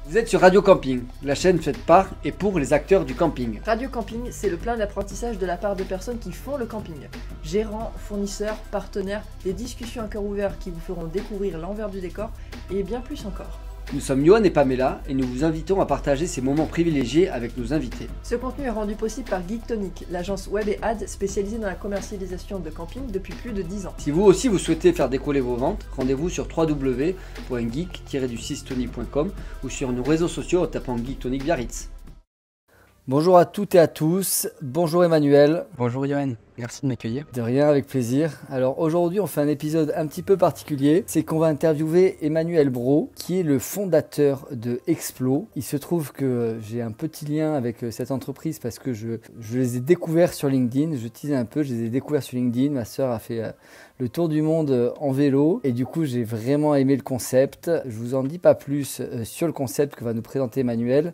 Vous êtes sur Radio Camping, la chaîne faite par et pour les acteurs du camping. Radio Camping, c'est le plein d'apprentissage de la part de personnes qui font le camping. Gérants, fournisseurs, partenaires, des discussions à cœur ouvert qui vous feront découvrir l'envers du décor et bien plus encore. Nous sommes Johan et Pamela et nous vous invitons à partager ces moments privilégiés avec nos invités. Ce contenu est rendu possible par Geektonic, l'agence web et ad spécialisée dans la commercialisation de camping depuis plus de 10 ans. Si vous aussi vous souhaitez faire décoller vos ventes, rendez-vous sur www.geek-tonic.com ou sur nos réseaux sociaux en tapant Geektonic Biarritz. Bonjour à toutes et à tous, bonjour Emmanuel. Bonjour Johan, merci de m'accueillir. De rien, avec plaisir. Alors aujourd'hui on fait un épisode un petit peu particulier, c'est qu'on va interviewer Emmanuel Brault qui est le fondateur de Explo. Il se trouve que j'ai un petit lien avec cette entreprise parce que je les ai découverts sur LinkedIn, je teasais un peu, je les ai découverts sur LinkedIn, ma sœur a fait le tour du monde en vélo et du coup j'ai vraiment aimé le concept. Je vous en dis pas plus sur le concept que va nous présenter Emmanuel.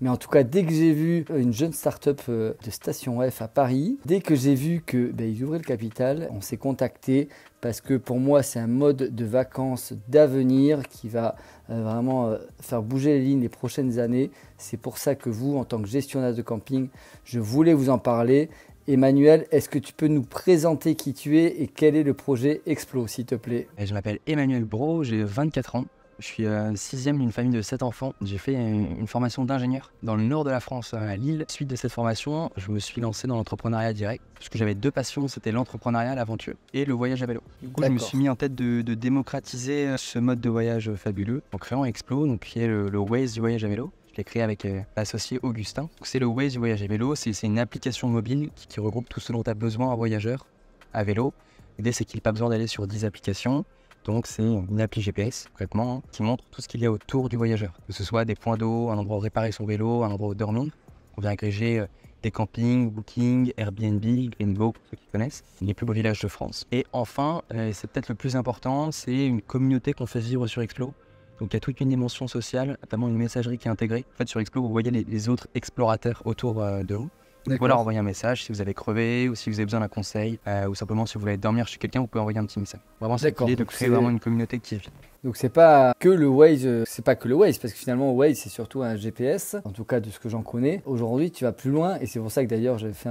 Mais en tout cas, dès que j'ai vu une jeune start-up de Station F à Paris, dès que j'ai vu qu'ils ouvraient le capital, on s'est contacté parce que pour moi, c'est un mode de vacances d'avenir qui va vraiment faire bouger les lignes les prochaines années. C'est pour ça que vous, en tant que gestionnaire de camping, je voulais vous en parler. Emmanuel, est-ce que tu peux nous présenter qui tu es et quel est le projet Explo, s'il te plaît? Je m'appelle Emmanuel Brault, j'ai 24 ans. Je suis sixième d'une famille de 7 enfants. J'ai fait une formation d'ingénieur dans le nord de la France, à Lille. Suite de cette formation, je me suis lancé dans l'entrepreneuriat direct. Parce que j'avais deux passions, c'était l'entrepreneuriat, l'aventure et le voyage à vélo. Du coup, je me suis mis en tête de démocratiser ce mode de voyage fabuleux en créant Explo, donc, qui est le Waze du voyage à vélo. Je l'ai créé avec l'associé Augustin. C'est le Waze du voyage à vélo, c'est une application mobile qui regroupe tout ce dont tu as besoin en voyageur à vélo. L'idée, c'est qu'il n'y a pas besoin d'aller sur 10 applications. Donc c'est une appli GPS, concrètement, qui montre tout ce qu'il y a autour du voyageur. Que ce soit des points d'eau, un endroit où réparer son vélo, un endroit où dormir. On vient agréger des campings, Booking, Airbnb, Greenbook, pour ceux qui connaissent, les plus beaux villages de France. Et enfin, c'est peut-être le plus important, c'est une communauté qu'on fait vivre sur Explo. Donc il y a toute une dimension sociale, notamment une messagerie qui est intégrée. En fait, sur Explo, vous voyez les autres explorateurs autour de vous. Vous pouvez leur envoyer un message si vous avez crevé ou si vous avez besoin d'un conseil ou simplement si vous voulez dormir chez quelqu'un, vous pouvez envoyer un petit message. Vraiment, c'est l'idée de créer vraiment une communauté qui vit. Donc c'est pas que le Waze, parce que finalement Waze c'est surtout un GPS, en tout cas de ce que j'en connais. Aujourd'hui tu vas plus loin et c'est pour ça que d'ailleurs j'avais fait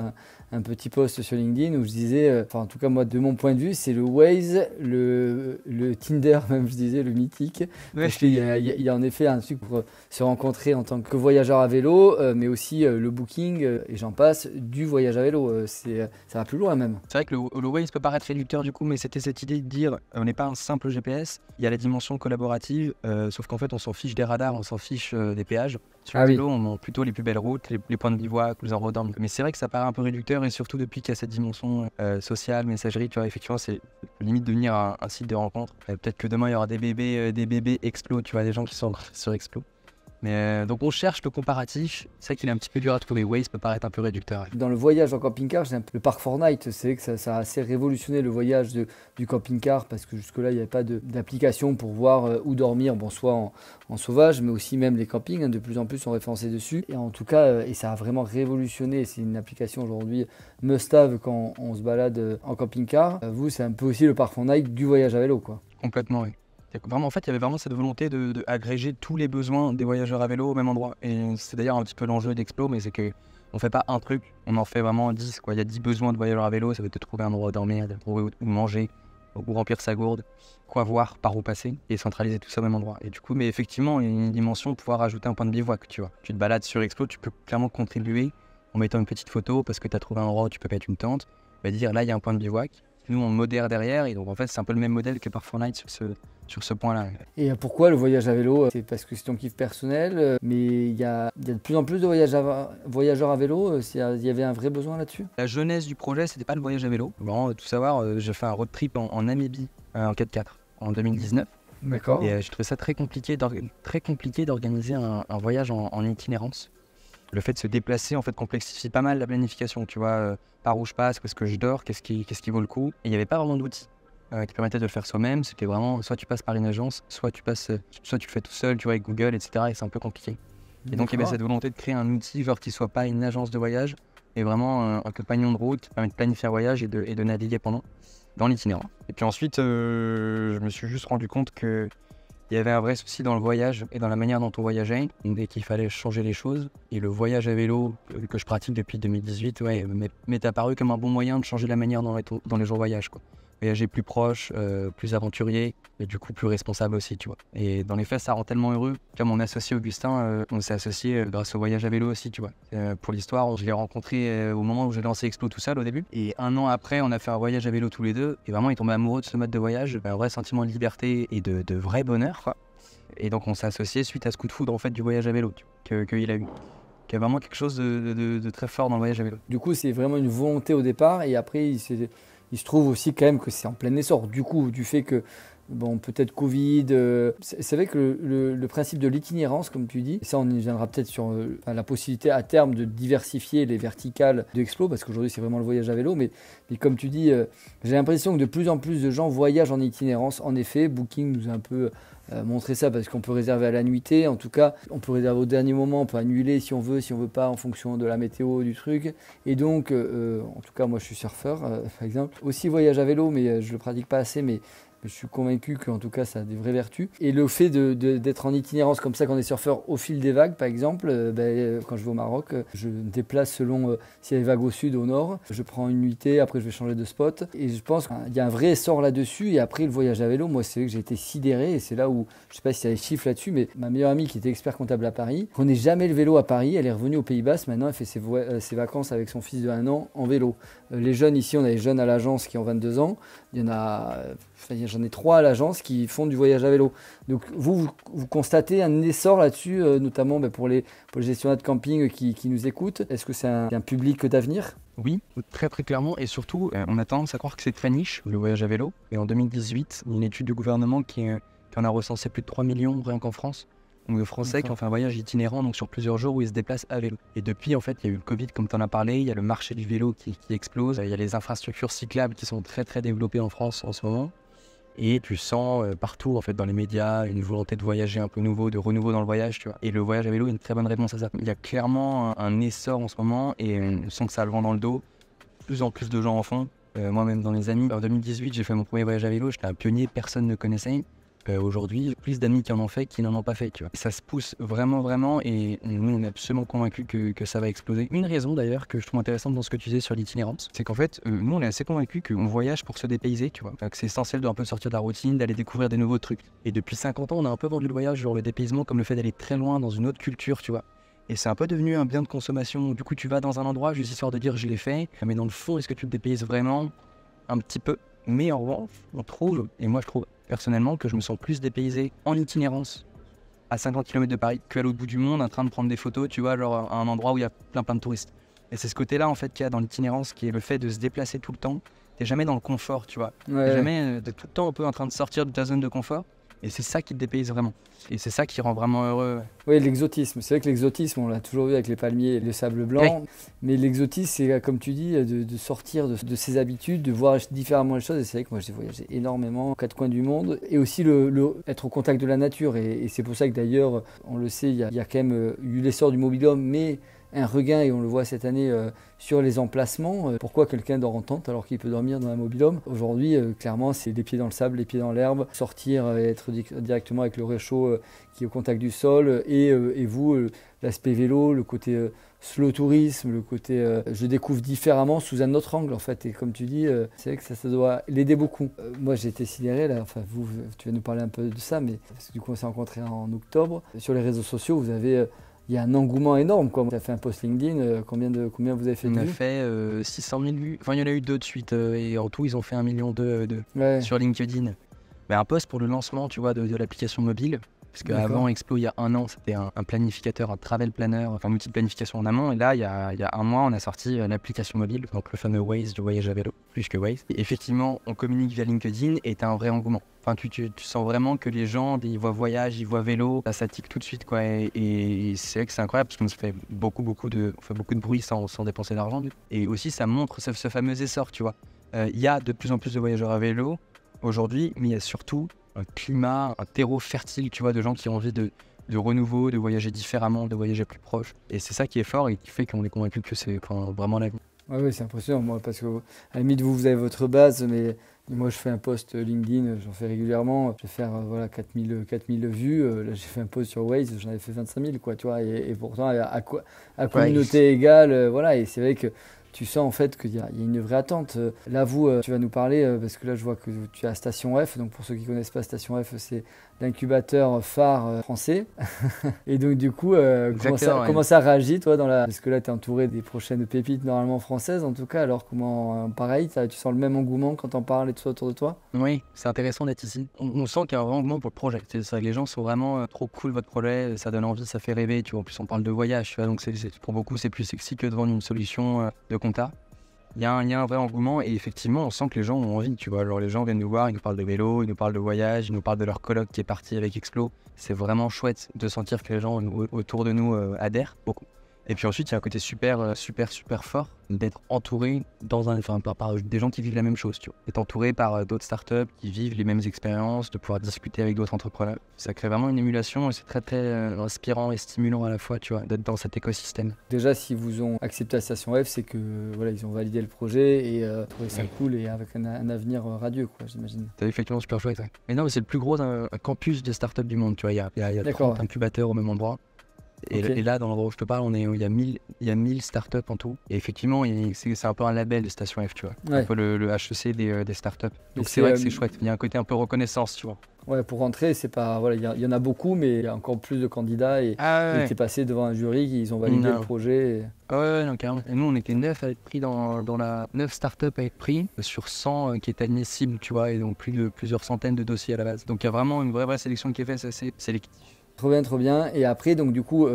un petit post sur LinkedIn où je disais, en tout cas moi de mon point de vue c'est le Waze, le Tinder même je disais, le mythique. Ouais. Parce qu'il y a en effet un truc pour se rencontrer en tant que voyageur à vélo, mais aussi le Booking et j'en passe du voyage à vélo, ça va plus loin même. C'est vrai que le Waze peut paraître réducteur du coup, mais c'était cette idée de dire on n'est pas un simple GPS, il y a la dimension collaborative, sauf qu'en fait on s'en fiche des radars, on s'en fiche des péages. Sur le vélo, on montre plutôt les plus belles routes, les points de bivouac, les endroits dormir. Mais c'est vrai que ça paraît un peu réducteur et surtout depuis qu'il y a cette dimension sociale, messagerie, tu vois, effectivement c'est limite devenir un site de rencontre. Peut-être que demain il y aura des bébés Explo, tu vois, des gens qui sont sur Explo. Mais donc on cherche le comparatif, c'est vrai qu'il est un petit peu dur à trouver, Waze peut paraître un peu réducteur. Dans le voyage en camping-car, le parc Fortnite, c'est que ça a assez révolutionné le voyage du camping-car parce que jusque-là il n'y avait pas d'application pour voir où dormir, bon, soit en sauvage, mais aussi même les campings, de plus en plus sont référencés dessus. Et en tout cas, et ça a vraiment révolutionné, c'est une application aujourd'hui must-have quand on se balade en camping-car. Vous, c'est un peu aussi le parc Fortnite du voyage à vélo, quoi. Complètement, oui. Vraiment, en fait, il y avait vraiment cette volonté de agréger tous les besoins des voyageurs à vélo au même endroit. Et c'est d'ailleurs un petit peu l'enjeu d'Explo, mais c'est qu'on ne fait pas un truc, on en fait vraiment 10. Quoi. Il y a 10 besoins de voyageurs à vélo, ça va être de trouver un endroit où dormir, de trouver où manger, où remplir sa gourde, quoi voir, par où passer, et centraliser tout ça au même endroit. Et du coup, mais effectivement, il y a une dimension, pouvoir ajouter un point de bivouac, tu vois. Tu te balades sur Explo, tu peux clairement contribuer en mettant une petite photo, parce que tu as trouvé un endroit où tu peux mettre une tente, bah dire là, il y a un point de bivouac. Nous, on modère derrière, et donc en fait, c'est un peu le même modèle que par Fortnite sur ce point-là. Et pourquoi le voyage à vélo? C'est parce que c'est ton kiff personnel, mais il y a de plus en plus de voyageurs à vélo. Il y avait un vrai besoin là-dessus? La jeunesse du projet, c'était pas le voyage à vélo. Vraiment, tout savoir, j'ai fait un road trip en Namibie en 4x4 en 2019. D'accord. Et j'ai trouvé ça très compliqué d'organiser un voyage en itinérance. Le fait de se déplacer en fait complexifie pas mal la planification, tu vois, par où je passe, où est-ce que je dors, qu'est-ce qui vaut le coup. Et il n'y avait pas vraiment d'outils qui permettaient de le faire soi-même. C'était vraiment soit tu passes par une agence, soit tu le fais tout seul, tu vois, avec Google, etc. Et c'est un peu compliqué. Et donc il y avait cette volonté de créer un outil genre qui soit pas une agence de voyage, mais vraiment un compagnon de route qui permet de planifier un voyage et de naviguer pendant dans l'itinéraire. Et puis ensuite, je me suis juste rendu compte que il Il y avait un vrai souci dans le voyage et dans la manière dont on voyageait, et qu'il fallait changer les choses. Et le voyage à vélo que je pratique depuis 2018 m'est apparu comme un bon moyen de changer la manière dont les gens voyagent, quoi. Voyager plus proche, plus aventurier et du coup plus responsable aussi, tu vois. Et dans les faits, ça rend tellement heureux. Comme mon associé Augustin, on s'est associé grâce au voyage à vélo aussi, tu vois. Pour l'histoire, je l'ai rencontré au moment où j'ai lancé Explo tout seul au début. Et un an après, on a fait un voyage à vélo tous les deux. Et vraiment, il est tombé amoureux de ce mode de voyage, un vrai sentiment de liberté et de vrai bonheur, quoi. Et donc, on s'est associé suite à ce coup de foudre en fait du voyage à vélo qu'il a eu. Qu'il y a vraiment quelque chose de très fort dans le voyage à vélo. Du coup, c'est vraiment une volonté au départ et après, il se trouve aussi quand même que c'est en plein essor. Du coup, du fait que, bon, peut-être Covid, c'est vrai que le principe de l'itinérance, comme tu dis, ça on y viendra peut-être sur la possibilité à terme de diversifier les verticales de Explo, parce qu'aujourd'hui c'est vraiment le voyage à vélo, mais comme tu dis, j'ai l'impression que de plus en plus de gens voyagent en itinérance. En effet, Booking nous a un peu montré ça parce qu'on peut réserver à la nuitée, en tout cas on peut réserver au dernier moment, on peut annuler si on veut pas en fonction de la météo du truc. Et donc en tout cas moi je suis surfeur par exemple, aussi voyage à vélo mais je le pratique pas assez, mais je suis convaincu qu'en tout cas ça a des vraies vertus. Et le fait d'être en itinérance comme ça quand on est surfeur au fil des vagues par exemple, quand je vais au Maroc, je me déplace selon s'il y a des vagues au sud ou au nord, je prends une nuitée, après je vais changer de spot, et je pense qu'il y a un vrai essor là-dessus. Et après le voyage à vélo, moi c'est vrai que j'ai été sidéré, et c'est là où, je sais pas si y a des chiffres là-dessus, mais ma meilleure amie qui était expert comptable à Paris, prenait jamais le vélo à Paris, elle est revenue au Pays Basque, maintenant elle fait ses vacances avec son fils de 1 an en vélo. Les jeunes ici, on a des jeunes à l'agence qui ont 22 ans, il y en a... J'en ai 3 à l'agence qui font du voyage à vélo. Donc vous constatez un essor là-dessus, notamment pour les gestionnaires de camping qui nous écoutent. Est-ce que c'est un public d'avenir ? Oui, très très clairement, et surtout, on a tendance à croire que c'est très niche, le voyage à vélo. Et en 2018, une étude du gouvernement qui en a recensé plus de 3 millions rien qu'en France, donc de Français qui ont fait un voyage itinérant donc sur plusieurs jours où ils se déplacent à vélo. Et depuis, en fait, il y a eu le Covid, comme tu en as parlé, il y a le marché du vélo qui explose, il y a les infrastructures cyclables qui sont très très développées en France en ce moment. Et tu sens partout en fait dans les médias une volonté de voyager un peu nouveau, de renouveau dans le voyage, tu vois. Et le voyage à vélo est une très bonne réponse à ça. Il y a clairement un essor en ce moment et on sent que ça a le vent dans le dos. De plus en plus de gens en font. Moi-même dans les amis. En 2018, j'ai fait mon premier voyage à vélo. J'étais un pionnier, personne ne connaissait. Aujourd'hui, plus d'amis qui en ont fait qui n'en ont pas fait, tu vois. Ça se pousse vraiment et nous on est absolument convaincus que ça va exploser. Une raison d'ailleurs que je trouve intéressante dans ce que tu disais sur l'itinérance, c'est qu'en fait nous on est assez convaincus qu'on voyage pour se dépayser, tu vois. Enfin, que c'est essentiel de un peu sortir de la routine, d'aller découvrir des nouveaux trucs. Et depuis 50 ans on a un peu vendu le voyage, genre le dépaysement, comme le fait d'aller très loin dans une autre culture, tu vois. Et c'est un peu devenu un bien de consommation. Du coup tu vas dans un endroit juste histoire de dire je l'ai fait, mais dans le fond est-ce que tu te dépayses vraiment? Un petit peu. Mais en revanche, on trouve, et moi je trouve personnellement que je me sens plus dépaysé en itinérance à 50 km de Paris qu'à l'autre bout du monde en train de prendre des photos, tu vois, genre à un endroit où il y a plein de touristes. Et c'est ce côté-là en fait qu'il y a dans l'itinérance qui est le fait de se déplacer tout le temps. T'es jamais dans le confort, tu vois. Ouais. T'es jamais tout le temps un peu en train de sortir de ta zone de confort. Et c'est ça qui te dépayse vraiment. Et c'est ça qui rend vraiment heureux. Oui, l'exotisme. C'est vrai que l'exotisme, on l'a toujours vu avec les palmiers et le sable blanc. Oui. Mais l'exotisme, c'est comme tu dis, de sortir de ses habitudes, de voir différemment les choses. Et c'est vrai que moi, j'ai voyagé énormément aux 4 coins du monde. Et aussi être au contact de la nature. Et c'est pour ça que d'ailleurs, on le sait, il y a quand même eu l'essor du mobil-home, mais un regain, et on le voit cette année sur les emplacements. Pourquoi quelqu'un dort en tente alors qu'il peut dormir dans un mobil-home? Aujourd'hui, clairement, c'est les pieds dans le sable, les pieds dans l'herbe, sortir et être directement avec le réchaud qui est au contact du sol. Et vous, l'aspect vélo, le côté slow tourisme, le côté je découvre différemment sous un autre angle en fait. Et comme tu dis, c'est vrai que ça doit l'aider beaucoup. Moi, j'ai été sidéré là. Enfin, tu vas nous parler un peu de ça, mais parce que du coup, on s'est rencontrés en octobre. Sur les réseaux sociaux, vous avez il y a un engouement énorme, quoi. Tu as fait un post LinkedIn, combien vous avez fait de vues? On a fait 600 000 vues. Enfin, il y en a eu 2 de suite. Et en tout, ils ont fait 1,2 million sur LinkedIn. Mais un post pour le lancement, tu vois, de l'application mobile. Parce qu'avant Explo, il y a 1 an, c'était un planificateur, un travel planner, enfin un outil de planification en amont. Et là, il y a 1 mois, on a sorti l'application mobile, donc le fameux Waze du voyage à vélo, plus que Waze. Et effectivement, on communique via LinkedIn et t'as un vrai engouement. Enfin, tu sens vraiment que les gens, ils voient voyage, ils voient vélo, ça tique tout de suite, quoi. Et c'est vrai que c'est incroyable parce qu'on se fait beaucoup de bruit sans dépenser d'argent. Et aussi, ça montre ce fameux essor, tu vois. Il y a de plus en plus de voyageurs à vélo aujourd'hui, mais il y a surtout un climat, un terreau fertile, tu vois, de gens qui ont envie de renouveau, de voyager différemment, de voyager plus proche. Et c'est ça qui est fort et qui fait qu'on est convaincu que c'est vraiment l'avenir. Oui, c'est impressionnant, moi, parce que à la limite, vous avez votre base, mais Et moi, je fais un post LinkedIn, j'en fais régulièrement. Je vais faire voilà, 4000 vues. Là, j'ai fait un post sur Waze, j'en avais fait 25 000, quoi, tu vois. Et pourtant, à communauté égale, voilà. Et c'est vrai que tu sens en fait qu'il y a une vraie attente. Là, tu vas nous parler, parce que là, je vois que tu es à Station F. Donc, pour ceux qui ne connaissent pas, Station F, c'est l'incubateur phare français. Et donc, du coup, comment ça réagit, toi, parce que là, tu es entouré des prochaines pépites normalement françaises, en tout cas. Alors, pareil, tu sens le même engouement quand on parle et tout ça autour de toi? Oui, c'est intéressant d'être ici. On sent qu'il y a un vrai engouement pour le projet. C'est ça, les gens sont vraiment trop cool, votre projet. Ça donne envie, ça fait rêver. Tu vois. En plus, on parle de voyage. Tu vois, donc, pour beaucoup, c'est plus sexy que de vendre une solution de compta. Il y a un vrai engouement et effectivement, on sent que les gens ont envie, tu vois. Alors les gens viennent nous voir, ils nous parlent de vélo, ils nous parlent de voyage, ils nous parlent de leur coloc qui est parti avec Explo. C'est vraiment chouette de sentir que les gens autour de nous adhèrent beaucoup. Et puis ensuite, il y a un côté super fort d'être entouré par des gens qui vivent la même chose, tu vois. D'être entouré par d'autres startups qui vivent les mêmes expériences, de pouvoir discuter avec d'autres entrepreneurs. Ça crée vraiment une émulation et c'est très inspirant et stimulant à la fois, tu vois, d'être dans cet écosystème. Déjà, s'ils vous ont accepté la Station F, c'est que voilà, ils ont validé le projet et trouvé ça cool et avec un avenir radieux, quoi, j'imagine. C'est effectivement super chouette. Ouais. Mais non, mais c'est le plus gros campus de startups du monde, tu vois. Il y a 30 incubateurs au même endroit. Et là, dans l'endroit où je te parle, il y a 1000 startups en tout. Et effectivement, c'est un peu un label de Station F, tu vois. Ouais. Un peu le HEC des startups. Donc c'est vrai que c'est chouette. Il y a un côté un peu reconnaissance, tu vois. Ouais, pour rentrer, c'est pas voilà, il y en a beaucoup, mais il y a encore plus de candidats et t'es passé devant un jury, ils ont validé le projet. Ouais, non, carrément. Et nous, on était 9 à être pris dans la 9 startups à être pris sur 100 qui étaient admissibles, tu vois, et donc plusieurs centaines de dossiers à la base. Donc il y a vraiment une vraie sélection qui est faite, c'est assez sélectif. Trop bien. Et après, donc du coup,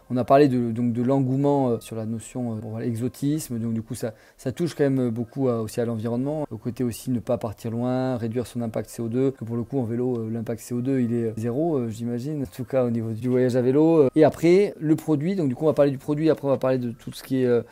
on a parlé de l'engouement sur la notion exotisme. Donc du coup, ça touche quand même beaucoup aussi à l'environnement. Au côté aussi ne pas partir loin, réduire son impact CO2. Que pour le coup, en vélo, l'impact CO2, il est zéro, j'imagine. En tout cas, au niveau du voyage à vélo. Et après, le produit. Donc du coup, on va parler du produit. Après, on va parler de tout ce qui est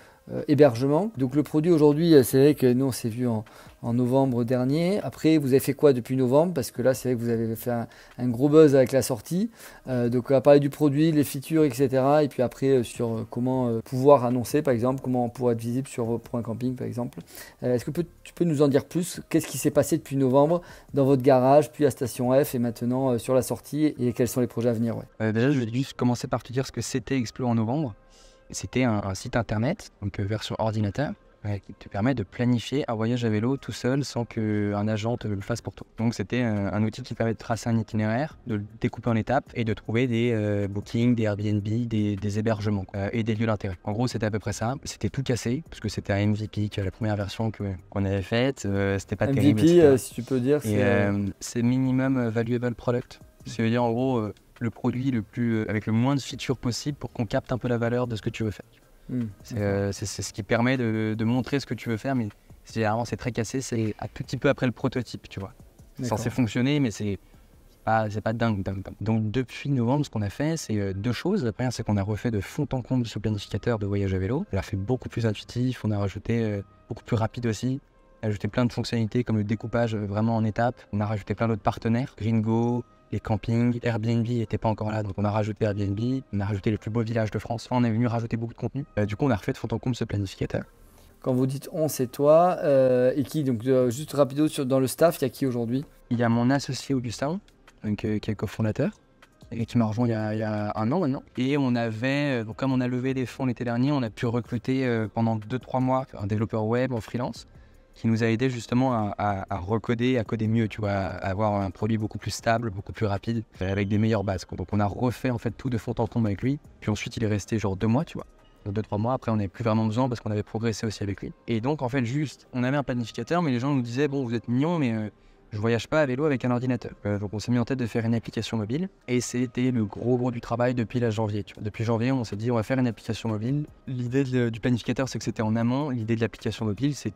hébergement. Donc le produit aujourd'hui, c'est vrai que nous, on s'est vu en novembre dernier. Après, vous avez fait quoi depuis novembre? Parce que là, c'est vrai que vous avez fait un gros buzz avec la sortie. Donc, on va parler du produit, les features, etc. Et puis après, sur comment pouvoir annoncer, par exemple, comment on pourra être visible sur Point Camping, par exemple. Est-ce que tu peux nous en dire plus? Qu'est-ce qui s'est passé depuis novembre dans votre garage, puis à Station F et maintenant sur la sortie? Et quels sont les projets à venir? Déjà, je vais juste commencer par te dire ce que c'était Explo en novembre. C'était un site internet, donc version ordinateur, qui te permet de planifier un voyage à vélo tout seul sans qu'un agent te le fasse pour toi. Donc c'était un outil qui permet de tracer un itinéraire, de le découper en étapes et de trouver des bookings, des Airbnb, des hébergements et des lieux d'intérêt. En gros, c'était à peu près ça. C'était tout cassé parce que c'était un MVP, qui est la première version qu'on avait faite. C'était pas terrible. MVP, si tu peux dire. C'est Minimum Valuable Product. Ça veut dire en gros le produit avec le moins de features possible pour qu'on capte un peu la valeur de ce que tu veux faire. C'est ce qui permet de montrer ce que tu veux faire, mais généralement c'est très cassé, c'est un tout petit peu après le prototype, tu vois. C'est censé fonctionner, mais c'est pas dingue. Donc depuis novembre, ce qu'on a fait, c'est deux choses. La première, c'est qu'on a refait de fond en comble ce planificateur de voyage à vélo. On l'a fait beaucoup plus intuitif, on a rajouté beaucoup plus rapide aussi. On a ajouté plein de fonctionnalités comme le découpage vraiment en étapes. On a rajouté plein d'autres partenaires, Gringo, les campings, Airbnb n'était pas encore là, donc on a rajouté Airbnb, on a rajouté les plus beaux villages de France. Enfin, on est venu rajouter beaucoup de contenu. Du coup, on a refait de fond en comble ce planificateur. Quand vous dites on, c'est toi et qui? Donc juste rapido, dans le staff, il y a qui aujourd'hui? Il y a mon associé Augustin, donc, qui est cofondateur, et qui m'a rejoint il y a un an maintenant. Et on avait, donc comme on a levé des fonds l'été dernier, on a pu recruter pendant 2-3 mois un développeur web en freelance, qui nous a aidé justement à recoder, à coder mieux, tu vois, à avoir un produit beaucoup plus stable, beaucoup plus rapide, avec des meilleures bases, quoi. Donc on a refait en fait tout de fond en comble avec lui. Puis ensuite il est resté genre 2 mois, tu vois. 2-3 mois, après on n'avait plus vraiment besoin parce qu'on avait progressé aussi avec lui. Et donc en fait juste, on avait un planificateur, mais les gens nous disaient bon vous êtes mignons, mais je voyage pas à vélo avec un ordinateur. Donc on s'est mis en tête de faire une application mobile et c'était le gros du travail depuis janvier. Tu vois. Depuis janvier, on s'est dit on va faire une application mobile. L'idée du planificateur, c'est que c'était en amont. L'idée de l'application mobile, c'est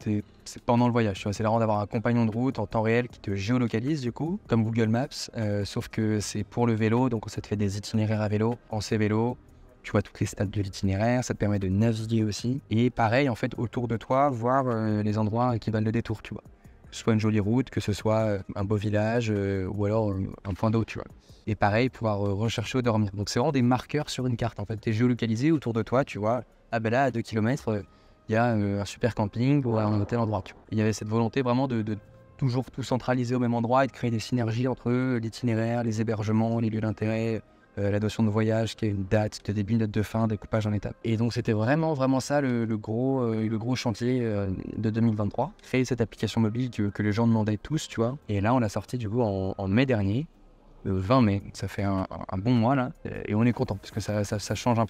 pendant le voyage. Tu vois. C'est vraiment d'avoir un compagnon de route en temps réel qui te géolocalise du coup, comme Google Maps, sauf que c'est pour le vélo, donc ça te fait des itinéraires à vélo, pensée vélo. Tu vois toutes les stades de l'itinéraire, ça te permet de naviguer aussi. Et pareil, en fait, autour de toi, voir les endroits qui valent le détour, tu vois. Que ce soit une jolie route, que ce soit un beau village ou alors un point d'eau, tu vois. Et pareil, pouvoir rechercher ou dormir. Donc c'est vraiment des marqueurs sur une carte. En fait, tu es géolocalisé autour de toi, tu vois. Ah ben là, à 2 km, il y a un super camping ou un tel endroit. Tu vois. Il y avait cette volonté vraiment de toujours tout centraliser au même endroit et de créer des synergies entre l'itinéraire, les hébergements, les lieux d'intérêt, la notion de voyage qui a une date de début, une date de fin, découpage en étapes. Et donc c'était vraiment ça le gros chantier de 2023. Créer cette application mobile que les gens demandaient tous, tu vois. Et là on l'a sorti du coup en mai dernier, le 20 mai. Ça fait un bon mois là et on est content parce que ça change un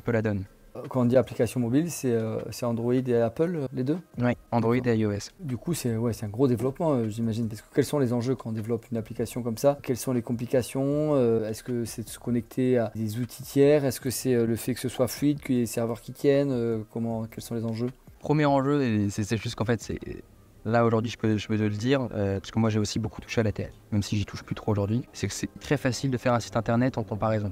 peu la donne. Quand on dit application mobile, c'est Android et Apple, les deux? Oui, Android et iOS. Du coup, c'est un gros développement, j'imagine. Parce que quels sont les enjeux quand on développe une application comme ça? Quelles sont les complications? Est-ce que c'est de se connecter à des outils tiers? Est-ce que c'est le fait que ce soit fluide, qu'il y ait des serveurs qui tiennent? Quels sont les enjeux? Premier enjeu, et c'est juste qu'en fait, là aujourd'hui, je peux te le dire, parce que moi j'ai aussi beaucoup touché à la TL, même si j'y touche plus trop aujourd'hui, c'est que c'est très facile de faire un site internet en comparaison.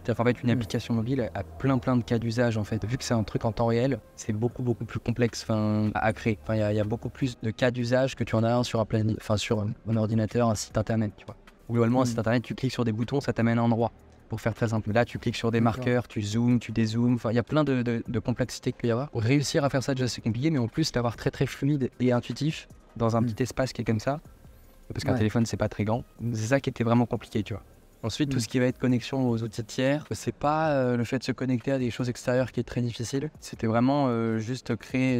C'est-à-dire qu'en fait, une application mobile a plein de cas d'usage en fait. Vu que c'est un truc en temps réel, c'est beaucoup plus complexe à créer. Il y a beaucoup plus de cas d'usage que tu en as un sur sur un ordinateur, un site internet, tu vois. Globalement, un site internet, tu cliques sur des boutons, ça t'amène à un endroit. Pour faire très simple. Là, tu cliques sur des marqueurs, tu zoomes, tu dézoomes. Il y a plein de complexités qu'il peut y avoir. Réussir à faire ça, déjà, c'est compliqué, mais en plus, d'avoir très fluide et intuitif dans un petit espace qui est comme ça. Parce qu'un téléphone, c'est pas très grand. C'est ça qui était vraiment compliqué, tu vois. Ensuite, tout ce qui va être connexion aux outils tiers, c'est pas le fait de se connecter à des choses extérieures qui est très difficile. C'était vraiment juste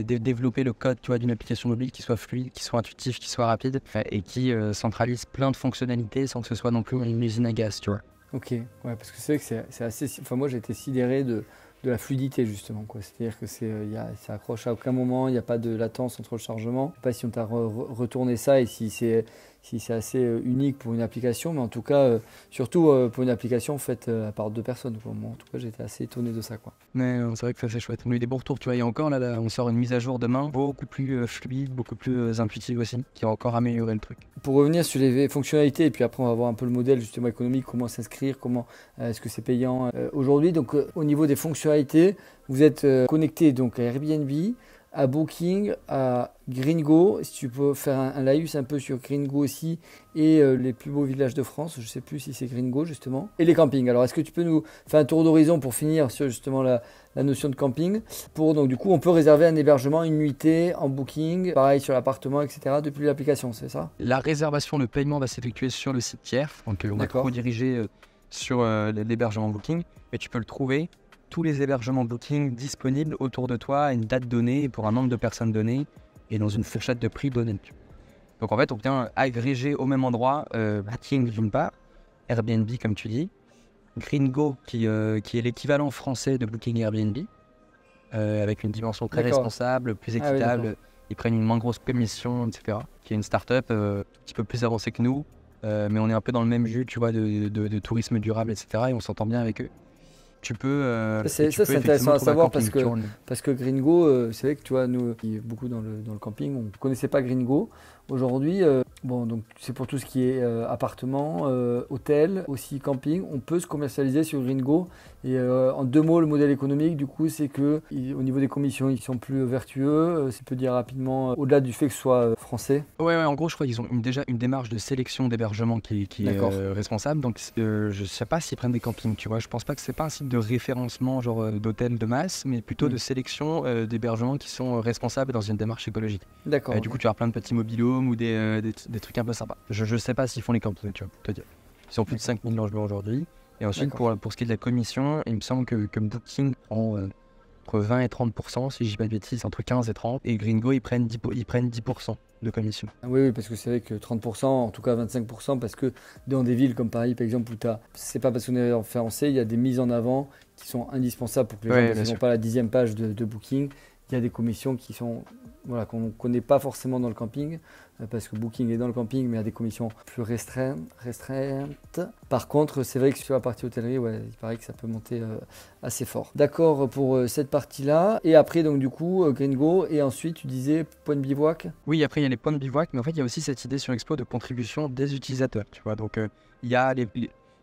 développer le code, tu vois, d'une application mobile qui soit fluide, qui soit intuitif, qui soit rapide et qui centralise plein de fonctionnalités sans que ce soit non plus une usine à gaz, tu vois. Ok, ouais, parce que c'est vrai que c'est assez... Enfin, moi, j'ai été sidéré de la fluidité, justement, quoi. C'est-à-dire que ça accroche à aucun moment, il n'y a pas de latence entre le chargement. Je ne sais pas si on t'a retourné ça et si c'est assez unique pour une application, mais en tout cas, surtout pour une application faite par deux personnes, quoi. Moi, en tout cas, j'étais assez étonné de ça, quoi. Mais c'est vrai que ça c'est chouette. On a eu des bons retours, tu vois. Et encore là, on sort une mise à jour demain, beaucoup plus fluide, beaucoup plus intuitive aussi, qui va encore améliorer le truc. Pour revenir sur les fonctionnalités, et puis après on va voir un peu le modèle justement économique, comment s'inscrire, comment est-ce que c'est payant aujourd'hui. Donc au niveau des fonctionnalités, vous êtes connecté donc à Airbnb, à Booking, à Gringo. Si tu peux faire un laïus un peu sur Gringo aussi et les plus beaux villages de France, je ne sais plus si c'est Gringo justement, et les campings. Alors est-ce que tu peux nous faire un tour d'horizon pour finir sur justement la notion de camping? Donc du coup on peut réserver un hébergement, une nuitée en Booking, pareil sur l'appartement, etc. depuis l'application, c'est ça? La réservation, le paiement va s'effectuer sur le site tiers, donc on va te rediriger sur l'hébergement Booking, mais tu peux le trouver. Tous les hébergements Booking disponibles autour de toi à une date donnée pour un nombre de personnes donné et dans une fourchette de prix donnée. Donc en fait, on vient agréger au même endroit Booking d'une part, Airbnb comme tu dis, Gringo qui est l'équivalent français de Booking et Airbnb, avec une dimension très responsable, plus équitable. Ils prennent une moins grosse commission, etc. Qui est une start-up un petit peu plus avancée que nous, mais on est un peu dans le même jus, tu vois, de tourisme durable, etc. Et on s'entend bien avec eux. Tu peux. C'est intéressant à savoir parce que Gringo, c'est vrai que tu vois, nous, qui est beaucoup dans le camping, on ne connaissait pas Gringo. Aujourd'hui, donc c'est pour tout ce qui est appartement, hôtel, aussi camping, on peut se commercialiser sur Gringo. Et en deux mots, le modèle économique, du coup, c'est que au niveau des commissions, ils sont plus vertueux. Ça peut dire rapidement, au-delà du fait que ce soit français. Ouais, en gros, je crois qu'ils ont déjà une démarche de sélection d'hébergement qui est responsable. Donc, je sais pas s'ils prennent des campings, tu vois. Je pense pas que c'est pas un site de référencement genre d'hôtel de masse, mais plutôt de sélection d'hébergements qui sont responsables dans une démarche écologique. D'accord. Du coup, tu as plein de petits mobilhomes ou des trucs un peu sympas. Je sais pas s'ils font les campings, tu vois, pour te dire. Ils ont plus de 5000 logements aujourd'hui. Et ensuite, pour ce qui est de la commission, il me semble que Booking prend entre 20 et 30%, si je dis pas de bêtises, entre 15 et 30. Et Gringo, ils prennent 10% de commission. Oui, parce que c'est vrai que 30%, en tout cas 25%, parce que dans des villes comme Paris, par exemple, où c'est pas parce qu'on est référencé, il y a des mises en avant qui sont indispensables pour que les gens n'ont pas la 10e page de Booking. Il y a des commissions qui sont qu'on ne connaît pas forcément dans le camping, parce que Booking est dans le camping, mais il y a des commissions plus restreintes. Par contre, c'est vrai que sur la partie hôtellerie, il paraît que ça peut monter assez fort. D'accord pour cette partie-là. Et après, donc du coup, Gringo, et ensuite, tu disais point de bivouac? Oui, après, il y a les points de bivouac, mais en fait, il y a aussi cette idée sur Expo de contribution des utilisateurs, tu vois. Donc, il y a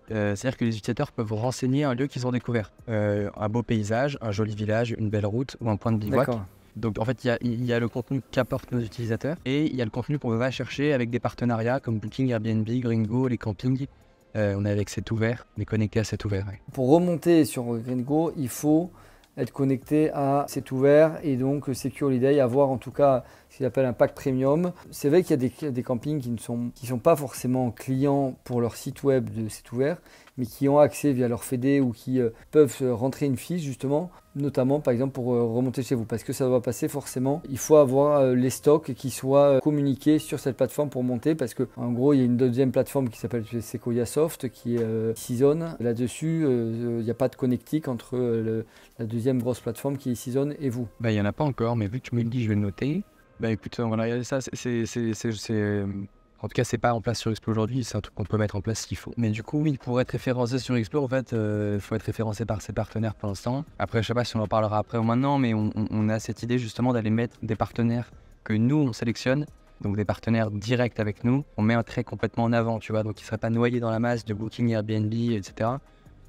c'est-à-dire que les utilisateurs peuvent renseigner un lieu qu'ils ont découvert. Un beau paysage, un joli village, une belle route ou un point de bivouac. D'accord. Donc en fait, il y a le contenu qu'apportent nos utilisateurs et il y a le contenu qu'on va chercher avec des partenariats comme Booking, Airbnb, Gringo, les campings. On est avec cet ouvert, on est connecté à cet ouvert. Ouais. Pour remonter sur Gringo, il faut être connecté à cet ouvert et donc Secure Holiday, avoir en tout cas ce qu'ils appellent un pack premium. C'est vrai qu'il y a des campings qui sont pas forcément clients pour leur site web de site ouvert, mais qui ont accès via leur Fédé ou qui peuvent rentrer une fiche justement, notamment par exemple pour remonter chez vous, parce que ça doit passer forcément. Il faut avoir les stocks qui soient communiqués sur cette plateforme pour monter, parce que en gros il y a une deuxième plateforme qui s'appelle Sequoia Soft qui est Season. Là-dessus, il n'y a pas de connectique entre la deuxième grosse plateforme qui est Season et vous. Il n'y en a pas encore, mais vu que tu me le dis, je vais le noter. Écoute, on va regarder ça. En tout cas, c'est pas en place sur Explo aujourd'hui, c'est un truc qu'on peut mettre en place s'il faut. Mais du coup, oui, pour être référencé sur Explo, en fait, il faut être référencé par ses partenaires pour l'instant. Après, je sais pas si on en parlera après ou maintenant, mais on a cette idée justement d'aller mettre des partenaires que nous, on sélectionne, donc des partenaires directs avec nous. On met un trait complètement en avant, tu vois, donc ils ne seraient pas noyés dans la masse de Booking, Airbnb, etc.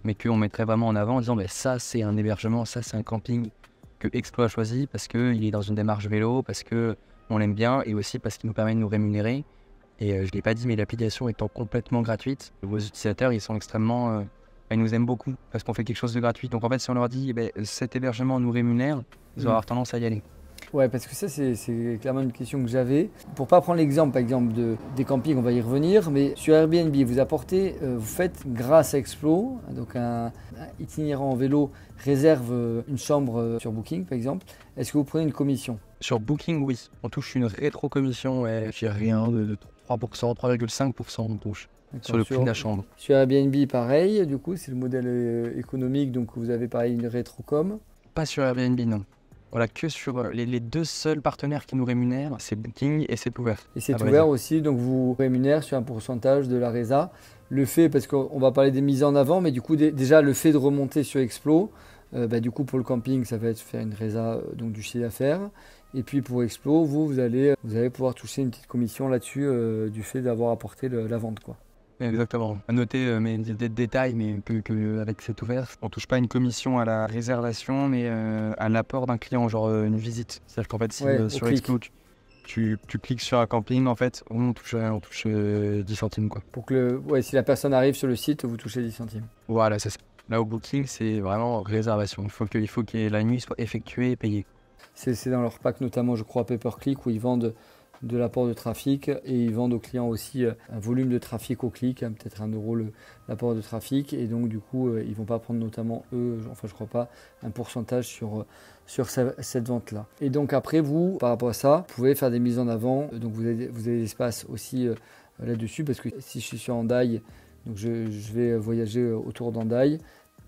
Mais qu'on mettrait vraiment en avant en disant, ça, c'est un hébergement, ça, c'est un camping que Explo a choisi parce qu'il est dans une démarche vélo, parce qu'on l'aime bien et aussi parce qu'il nous permet de nous rémunérer. Et je ne l'ai pas dit, mais l'application étant complètement gratuite, vos utilisateurs, ils sont extrêmement... ils nous aiment beaucoup parce qu'on fait quelque chose de gratuit. Donc en fait, si on leur dit, cet hébergement nous rémunère, ils vont avoir tendance à y aller. Ouais, parce que ça, c'est clairement une question que j'avais. Pour pas prendre l'exemple, par exemple, des campings, on va y revenir, mais sur Airbnb, vous faites grâce à Explo, donc un itinérant en vélo réserve une chambre sur Booking, par exemple. Est-ce que vous prenez une commission? Sur Booking, oui. On touche une rétro-commission, qui est rien de 3%, 3,5% on touche. Sur le prix de la chambre. Sur Airbnb, pareil, du coup, c'est le modèle économique, donc vous avez pareil une rétro-com. Pas sur Airbnb, non. Voilà, que sur les deux seuls partenaires qui nous rémunèrent, c'est Booking et c'est ouvert. Et c'est ouvert aussi, donc vous rémunère sur un pourcentage de la résa. Le fait, parce qu'on va parler des mises en avant, mais du coup, déjà le fait de remonter sur Explo, du coup, pour le camping, ça va être faire une résa, donc du chiffre d'affaires. Et puis pour Explo, vous allez pouvoir toucher une petite commission là-dessus du fait d'avoir apporté la vente, quoi. Exactement. À noter des détails, mais qu'avec cet ouvert, on ne touche pas une commission à la réservation, mais à l'apport d'un client, genre une visite. C'est-à-dire qu'en fait, si sur Explo, tu cliques sur un camping, en fait, on touche 10 centimes, quoi. Pour que si la personne arrive sur le site, vous touchez 10 centimes. Voilà, c'est ça. Là, au Booking, c'est vraiment réservation. Il faut que la nuit soit effectuée et payée. C'est dans leur pack, notamment, je crois, Pay-Per-Click, où ils vendent de l'apport de trafic et ils vendent aux clients aussi un volume de trafic au clic, peut-être 1 € l'apport de trafic, et donc du coup ils vont pas prendre notamment je crois pas, un pourcentage sur cette vente là. Et donc après vous, par rapport à ça, vous pouvez faire des mises en avant, donc vous avez l'espace aussi là-dessus, parce que si je suis sur Hendaye, donc je vais voyager autour d'Hendaye.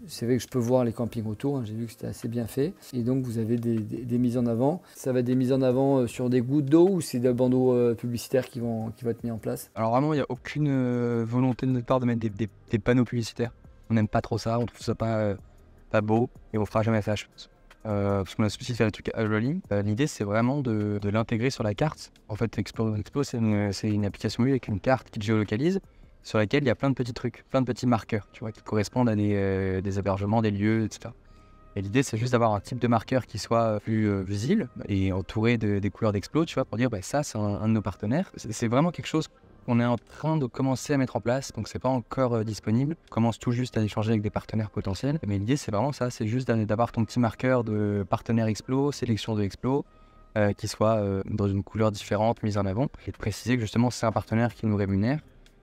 C'est vrai que je peux voir les campings autour, j'ai vu que c'était assez bien fait. Et donc vous avez des mises en avant. Ça va être des mises en avant sur des gouttes d'eau ou c'est des bandeaux publicitaires qui vont être mis en place? Alors vraiment, il n'y a aucune volonté de notre part de mettre des panneaux publicitaires. On n'aime pas trop ça, on trouve ça pas beau et on fera jamais ça, je pense. Parce qu'on a souci de faire des trucs jolis. L'idée, c'est vraiment de l'intégrer sur la carte. En fait, Explo, c'est une application mobile avec une carte qui te géolocalise, sur laquelle il y a plein de petits trucs, plein de petits marqueurs, tu vois, qui correspondent à des hébergements, des lieux, etc. Et l'idée, c'est juste d'avoir un type de marqueur qui soit plus visible et entouré des couleurs d'Explo, tu vois, pour dire, ça, c'est un de nos partenaires. C'est vraiment quelque chose qu'on est en train de commencer à mettre en place, donc c'est pas encore disponible. On commence tout juste à échanger avec des partenaires potentiels. Mais l'idée, c'est vraiment ça, c'est juste d'avoir ton petit marqueur de partenaire Explo, sélection de Explo, qui soit dans une couleur différente, mise en avant, et de préciser que justement, c'est un partenaire qui nous rémunère,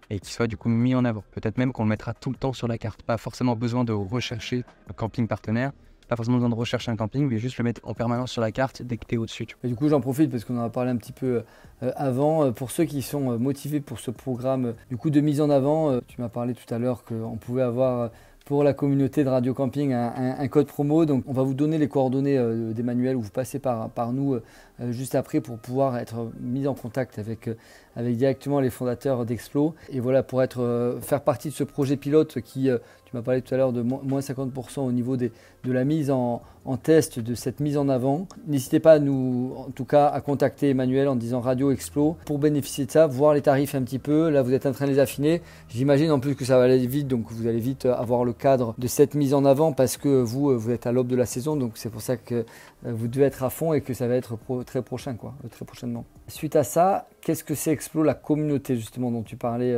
et qui soit du coup mis en avant. Peut-être même qu'on le mettra tout le temps sur la carte. Pas forcément besoin de rechercher un camping partenaire, pas forcément besoin de rechercher un camping, mais juste le mettre en permanence sur la carte dès que tu es au-dessus. Et du coup, j'en profite parce qu'on en a parlé un petit peu avant. Pour ceux qui sont motivés pour ce programme du coup de mise en avant, tu m'as parlé tout à l'heure qu'on pouvait avoir pour la communauté de Radio Camping un code promo. Donc on va vous donner les coordonnées d'Emmanuel, où vous passez par nous juste après pour pouvoir être mis en contact avec directement les fondateurs d'Explo. Et voilà, pour faire partie de ce projet pilote qui, tu m'as parlé tout à l'heure de moins 50% au niveau de la mise en test de cette mise en avant. N'hésitez pas en tout cas à contacter Emmanuel en disant Radio Explo pour bénéficier de ça, voir les tarifs un petit peu. Là, vous êtes en train de les affiner. J'imagine en plus que ça va aller vite, donc vous allez vite avoir le cadre de cette mise en avant parce que vous êtes à l'aube de la saison, donc c'est pour ça que vous devez être à fond et que ça va être très prochain, quoi, très prochainement. Suite à ça, qu'est-ce que c'est Explo, la communauté justement dont tu parlais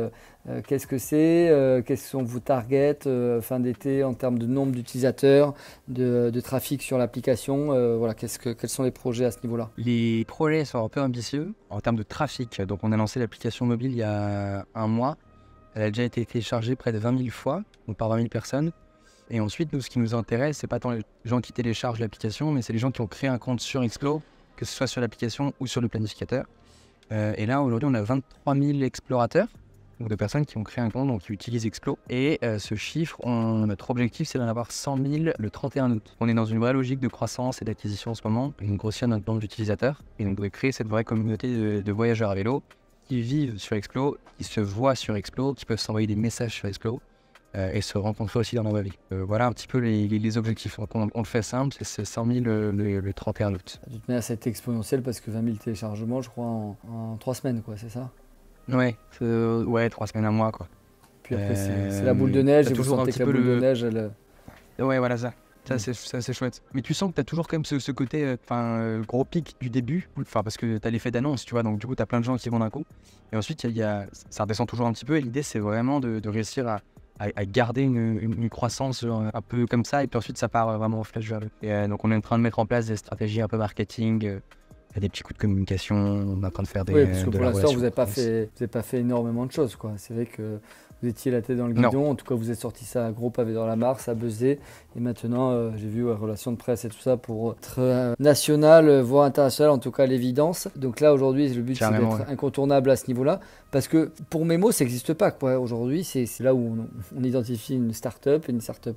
qu'est-ce que c'est quels sont vos targets fin d'été en termes de nombre d'utilisateurs, de trafic sur l'application voilà, quels sont les projets à ce niveau-là? Les projets sont un peu ambitieux en termes de trafic. Donc on a lancé l'application mobile il y a un mois. Elle a déjà été téléchargée près de 20 000 fois, donc par 20 000 personnes. Et ensuite, nous, ce qui nous intéresse, c'est pas tant les gens qui téléchargent l'application, mais c'est les gens qui ont créé un compte sur Explo, que ce soit sur l'application ou sur le planificateur. Et là, aujourd'hui, on a 23 000 explorateurs, donc de personnes qui ont créé un compte, donc qui utilisent Explo. Et ce chiffre, notre objectif, c'est d'en avoir 100 000 le 31 août. On est dans une vraie logique de croissance et d'acquisition en ce moment, et donc grossir notre nombre d'utilisateurs, et donc de créer cette vraie communauté de voyageurs à vélo qui vivent sur Explo, qui se voient sur Explo, qui peuvent s'envoyer des messages sur Explo. Et se rencontrer aussi dans la vraie vie. Voilà un petit peu les objectifs. Donc on le fait simple, c'est 100 000 le 31 août. De toute manière, ça a été exponentiel parce que 20 000 téléchargements, je crois, en 3 semaines, quoi, c'est ça? Ouais, 3 semaines, un mois, quoi. Puis après, c'est la boule de neige, et vous sentez que la boule de neige, elle... Ouais, voilà ça. Ça, c'est chouette. Mais tu sens que tu as toujours quand même ce côté gros pic du début, parce que tu as l'effet d'annonce, tu vois, donc du coup, tu as plein de gens qui vont d'un coup. Et ensuite, ça redescend toujours un petit peu, et l'idée, c'est vraiment de réussir à garder une croissance un peu comme ça, et puis ensuite ça part vraiment au flash vers le. Et donc on est en train de mettre en place des stratégies un peu marketing, des petits coups de communication, on est en train de faire des. Oui, parce que pour l'instant vous n'avez pas fait énormément de choses, quoi. C'est vrai que vous étiez la tête dans le guidon, en tout cas vous êtes sorti ça à gros pavé dans la mare, ça buzzait, et maintenant j'ai vu relations de presse et tout ça pour être national, voire international, en tout cas l'évidence. Donc là aujourd'hui le but c'est d'être incontournable à ce niveau-là, parce que pour Memo ça n'existe pas, quoi. Aujourd'hui c'est là où on identifie une start-up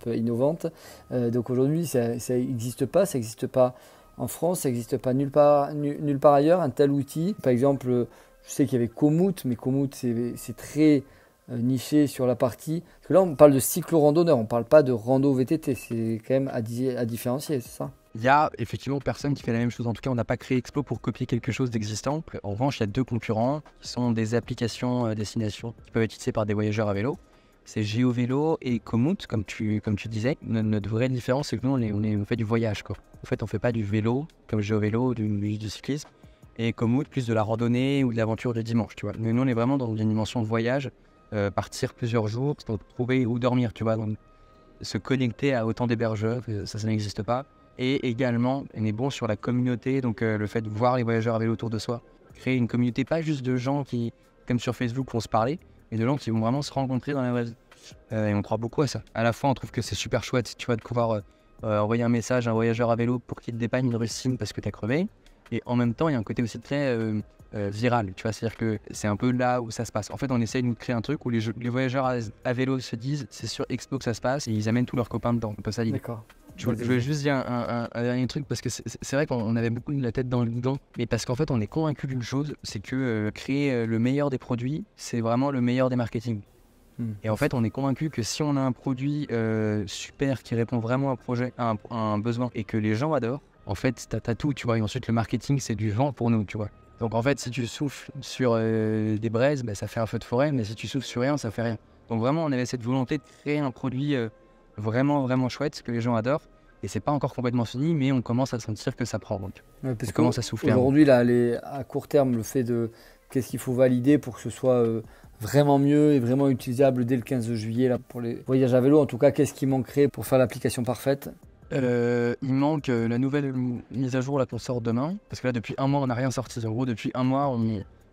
innovante. Donc aujourd'hui ça n'existe pas, en France, ça n'existe pas nulle part ailleurs, un tel outil. Par exemple, je sais qu'il y avait Komoot, mais Komoot c'est très niché sur la partie. Parce que là, on parle de cyclo-randonneur, on ne parle pas de rando VTT. C'est quand même à différencier, c'est ça? Il y a effectivement personne qui fait la même chose. En tout cas, on n'a pas créé Explo pour copier quelque chose d'existant. En revanche, il y a 2 concurrents qui sont des applications destination qui peuvent être utilisées par des voyageurs à vélo. C'est GeoVélo et Komoot, comme tu disais. Notre vraie différence, c'est que nous, on fait du voyage, quoi. En fait, on ne fait pas du vélo comme GeoVélo, du cyclisme. Et Komoot, plus de la randonnée ou de l'aventure du dimanche, tu vois. Mais nous, on est vraiment dans une dimension de voyage. Partir plusieurs jours pour trouver où dormir, tu vois, donc se connecter à autant d'hébergeurs, ça n'existe pas. Et également, on est bon sur la communauté, donc le fait de voir les voyageurs à vélo autour de soi, créer une communauté, pas juste de gens qui, comme sur Facebook, vont se parler, mais de gens qui vont vraiment se rencontrer dans la vraie vie. Et on croit beaucoup à ça. À la fois, on trouve que c'est super chouette, tu vois, de pouvoir envoyer un message à un voyageur à vélo pour qu'il te dépanne une rustine parce que t'as crevé. Et en même temps, il y a un côté aussi très viral, tu vois, c'est-à-dire que c'est un peu là où ça se passe. En fait, on essaye de nous créer un truc où les voyageurs à vélo se disent c'est sur Explo que ça se passe et ils amènent tous leurs copains dedans. On peut ça l'idée. D'accord. Je veux juste dire un dernier truc parce que c'est vrai qu'on avait beaucoup la tête dans le guidon, mais parce qu'en fait, on est convaincu d'une chose, c'est que créer le meilleur des produits, c'est vraiment le meilleur des marketing. Et en fait, on est convaincu que si on a un produit super qui répond vraiment à un projet, à un besoin et que les gens adorent, en fait, t'as tout, tu vois. Et ensuite, le marketing, c'est du vent pour nous, tu vois. Donc en fait, si tu souffles sur des braises, ça fait un feu de forêt, mais si tu souffles sur rien, ça fait rien. Donc vraiment, on avait cette volonté de créer un produit vraiment, vraiment chouette, que les gens adorent. Et c'est pas encore complètement fini, mais on commence à sentir que ça prend. Donc parce on commence à souffler. Aujourd'hui, là, à court terme, le fait de qu'est-ce qu'il faut valider pour que ce soit vraiment mieux et vraiment utilisable dès le 15 juillet là, pour les voyages à vélo. En tout cas, qu'est-ce qui manquerait pour faire l'application parfaite? Il manque la nouvelle mise à jour là qu'on sort demain, parce que là depuis un mois on n'a rien sorti. En gros depuis un mois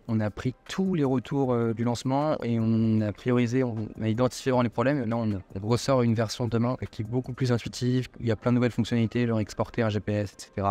on a pris tous les retours du lancement et on a priorisé, on a identifié vraiment les problèmes. Là on ressort une version demain qui est beaucoup plus intuitive, il y a plein de nouvelles fonctionnalités, genre exporter un GPS, etc.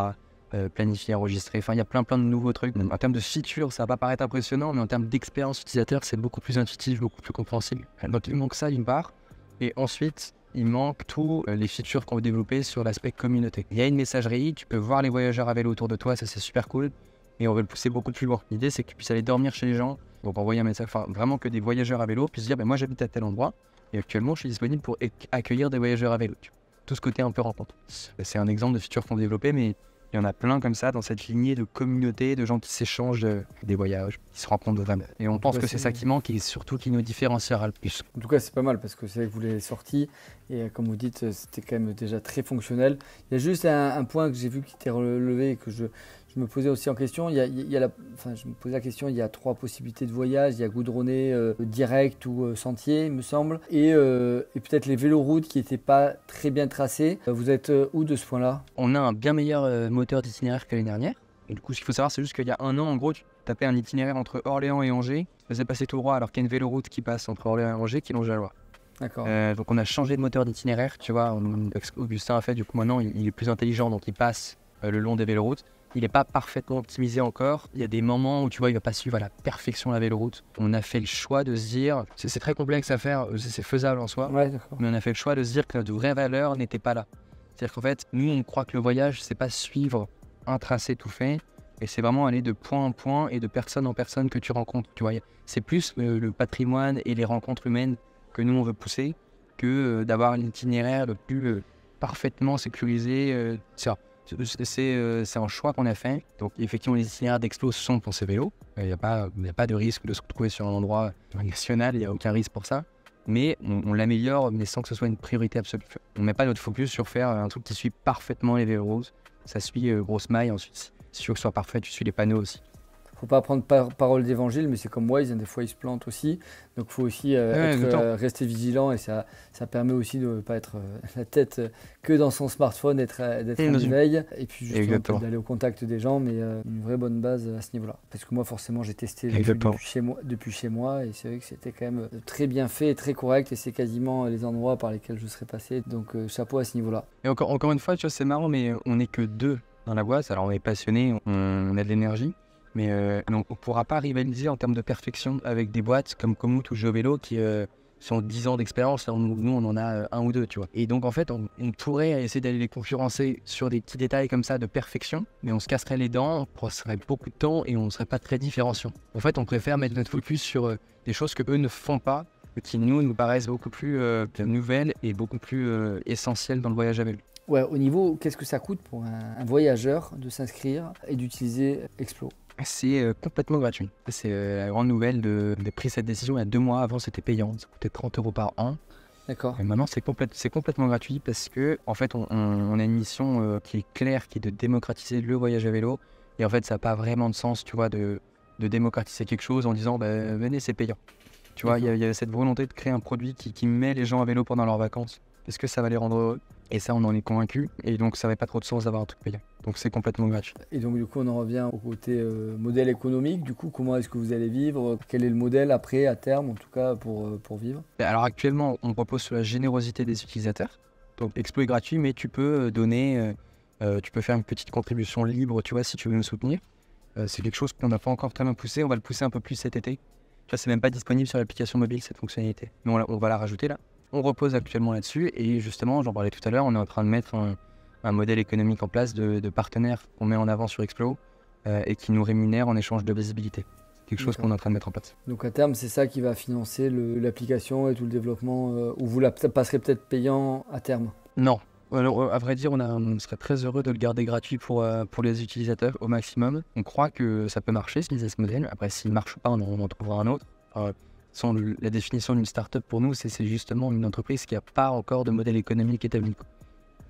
Planifier, enregistrer, enfin il y a plein de nouveaux trucs. En termes de features ça va pas paraître impressionnant, mais en termes d'expérience utilisateur c'est beaucoup plus intuitif, beaucoup plus compréhensible. Donc il manque ça d'une part, et ensuite il manque tous les features qu'on veut développer sur l'aspect communauté. Il y a une messagerie, tu peux voir les voyageurs à vélo autour de toi, ça c'est super cool, et on veut le pousser beaucoup plus loin. L'idée c'est que tu puisses aller dormir chez les gens, donc envoyer un message, enfin vraiment que des voyageurs à vélo puissent dire moi j'habite à tel endroit, et actuellement je suis disponible pour accueillir des voyageurs à vélo. Tout ce côté un peu rencontre. C'est un exemple de feature qu'on veut développer, mais il y en a plein comme ça dans cette lignée de communauté, de gens qui s'échangent des voyages, qui se rencontrent vraiment. Et on pense que c'est ça qui manque et surtout qui nous différenciera le plus. En tout cas, c'est pas mal parce que c'est vrai que vous l'avez sorti et comme vous dites, c'était quand même déjà très fonctionnel. Il y a juste un point que j'ai vu qui était relevé et que je Je me posais aussi en question, je me posais la question, il y a 3 possibilités de voyage, il y a goudronné, direct ou sentier, il me semble, et peut-être les véloroutes qui n'étaient pas très bien tracées. Vous êtes où de ce point-là? On a un bien meilleur moteur d'itinéraire que l'année dernière. Et du coup, ce qu'il faut savoir, c'est juste qu'il y a 1 an, en gros, tu tapais un itinéraire entre Orléans et Angers, tu faisais passer tout droit alors qu'il y a une véloroute qui passe entre Orléans et Angers qui longe la Loire. D'accord. Donc on a changé de moteur d'itinéraire, tu vois, Augustin a fait, du coup maintenant il est plus intelligent, donc il passe le long des véloroutes. Il n'est pas parfaitement optimisé encore. Il y a des moments où tu vois, il ne va pas suivre à la perfection la véloroute. On a fait le choix de se dire, c'est très complexe à faire, c'est faisable en soi, Ouais, d'accord. mais on a fait le choix de se dire que notre vraie valeur n'était pas là. C'est-à-dire qu'en fait, nous on croit que le voyage, c'est pas suivre un tracé tout fait, et c'est vraiment aller de point en point et de personne en personne que tu rencontres. Tu vois, c'est plus le patrimoine et les rencontres humaines que nous on veut pousser que d'avoir un itinéraire le plus parfaitement sécurisé. C'est un choix qu'on a fait. Donc effectivement, les itinéraires d'Explo sont pour ces vélos. Il n'y a pas de risque de se retrouver sur un endroit national, il n'y a aucun risque pour ça. Mais on l'améliore, mais sans que ce soit une priorité absolue. On ne met pas notre focus sur faire un truc qui suit parfaitement les véloroutes. Ça suit grosse maille ensuite. Si tu veux que ce soit parfait, tu suis les panneaux aussi. Faut pas prendre parole d'évangile, mais c'est comme Waze, des fois ils se plantent aussi. Donc il faut aussi rester vigilant, et ça permet aussi de ne pas être la tête que dans son smartphone, d'être en éveil, et puis justement d'aller au contact des gens, mais une vraie bonne base à ce niveau-là. Parce que moi forcément j'ai testé depuis chez moi, et c'est vrai que c'était quand même très bien fait et très correct, et c'est quasiment les endroits par lesquels je serais passé. Donc chapeau à ce niveau-là. Et encore une fois, tu vois, c'est marrant, mais on n'est que 2 dans la boîte. Alors on est passionnés, on a de l'énergie. Mais on ne pourra pas rivaliser en termes de perfection avec des boîtes comme Komoot ou GeoVélo qui sont 10 ans d'expérience. Nous, on en a 1 ou 2, tu vois. Et donc, en fait, on pourrait essayer d'aller les concurrencer sur des petits détails comme ça de perfection, mais on se casserait les dents, on passerait beaucoup de temps et on ne serait pas très différenciant. En fait, on préfère mettre notre focus sur des choses que eux ne font pas, qui nous paraissent beaucoup plus nouvelles et beaucoup plus essentielles dans le voyage à vélo. Ouais, au niveau, qu'est-ce que ça coûte pour un voyageur de s'inscrire et d'utiliser Explo? C'est complètement gratuit. C'est la grande nouvelle de pris cette décision il y a 2 mois. Avant, c'était payant. Ça coûtait 30 € par an. D'accord. Et maintenant, c'est complètement gratuit parce que, en fait, on a une mission qui est claire, qui est de démocratiser le voyage à vélo. Et en fait, ça n'a pas vraiment de sens, tu vois, de démocratiser quelque chose en disant, venez, c'est payant. Tu vois, il y a cette volonté de créer un produit qui met les gens à vélo pendant leurs vacances parce que ça va les rendre heureux. Et ça, on en est convaincu. Et donc, ça n'avait pas trop de sens d'avoir un truc payant. Donc, c'est complètement gratuit. Et donc, du coup, on en revient au côté modèle économique. Du coup, comment est-ce que vous allez vivre? Quel est le modèle après, à terme, en tout cas, pour vivre? Alors, actuellement, on propose sur la générosité des utilisateurs. Donc, Explo est gratuit, mais tu peux donner, tu peux faire une petite contribution libre, tu vois, si tu veux nous soutenir. C'est quelque chose qu'on n'a pas encore très bien poussé. On va le pousser un peu plus cet été. Tu vois, c'est même pas disponible sur l'application mobile, cette fonctionnalité. Mais on va la rajouter là. On repose actuellement là-dessus et justement, j'en parlais tout à l'heure, on est en train de mettre un modèle économique en place de partenaires qu'on met en avant sur Explo et qui nous rémunèrent en échange de visibilité. C'est quelque chose qu'on est en train de mettre en place. Donc à terme, c'est ça qui va financer l'application et tout le développement, ou vous la passerez peut-être payant à terme? Non. Alors, à vrai dire, on serait très heureux de le garder gratuit pour les utilisateurs au maximum. On croit que ça peut marcher, ce modèle. Après, s'il ne marche pas, on en trouvera un autre. La définition d'une start-up pour nous, c'est justement une entreprise qui n'a pas encore de modèle économique établi.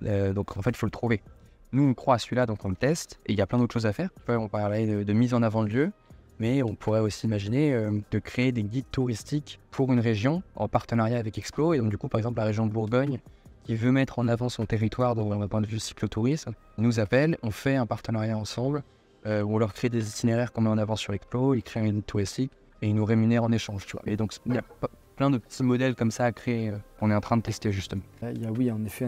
Donc en fait, il faut le trouver. Nous, on croit à celui-là, donc on le teste. Et il y a plein d'autres choses à faire. On parlait de mise en avant de lieu, mais on pourrait aussi imaginer de créer des guides touristiques pour une région en partenariat avec Explo. Et donc du coup, par exemple, la région de Bourgogne, qui veut mettre en avant son territoire d'un point de vue cyclotourisme, nous appelle, on fait un partenariat ensemble, où on leur crée des itinéraires qu'on met en avant sur Explo, ils créent un guide touristique, et ils nous rémunèrent en échange, tu vois. Et donc, il y a plein de petits modèles comme ça à créer qu'on est en train de tester, justement. Il y a, oui, en effet,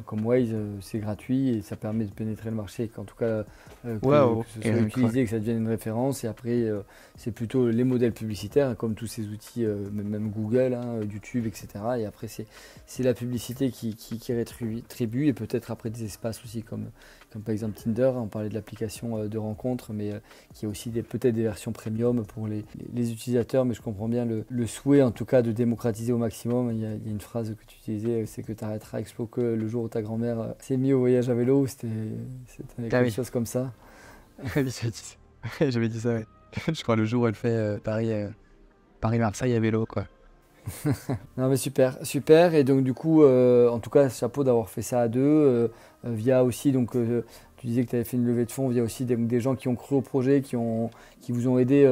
comme Waze, c'est gratuit et ça permet de pénétrer le marché, qu'en tout cas, que ce soit utilisé, que ça devienne une référence. Et après, c'est plutôt les modèles publicitaires, comme tous ces outils, même Google, YouTube, etc. Et après, c'est la publicité qui rétribue, et peut-être après des espaces aussi, comme par exemple Tinder. On parlait de l'application de rencontres, mais qui a aussi peut-être des versions premium pour les utilisateurs. Mais je comprends bien le souhait, en tout cas, de démocratiser au maximum. Il y a une phrase que tu utilisais, c'est que tu arrêteras Explo que le jour où ta grand-mère s'est mise au voyage à vélo. C'était quelque chose comme ça. J'avais dit ça, ouais. Je crois le jour où elle fait Paris-Marseille à vélo, quoi. Non mais super, super. Et donc du coup, en tout cas, chapeau d'avoir fait ça à deux, via aussi, donc tu disais que tu avais fait une levée de fonds via aussi des gens qui ont cru au projet, qui vous ont aidé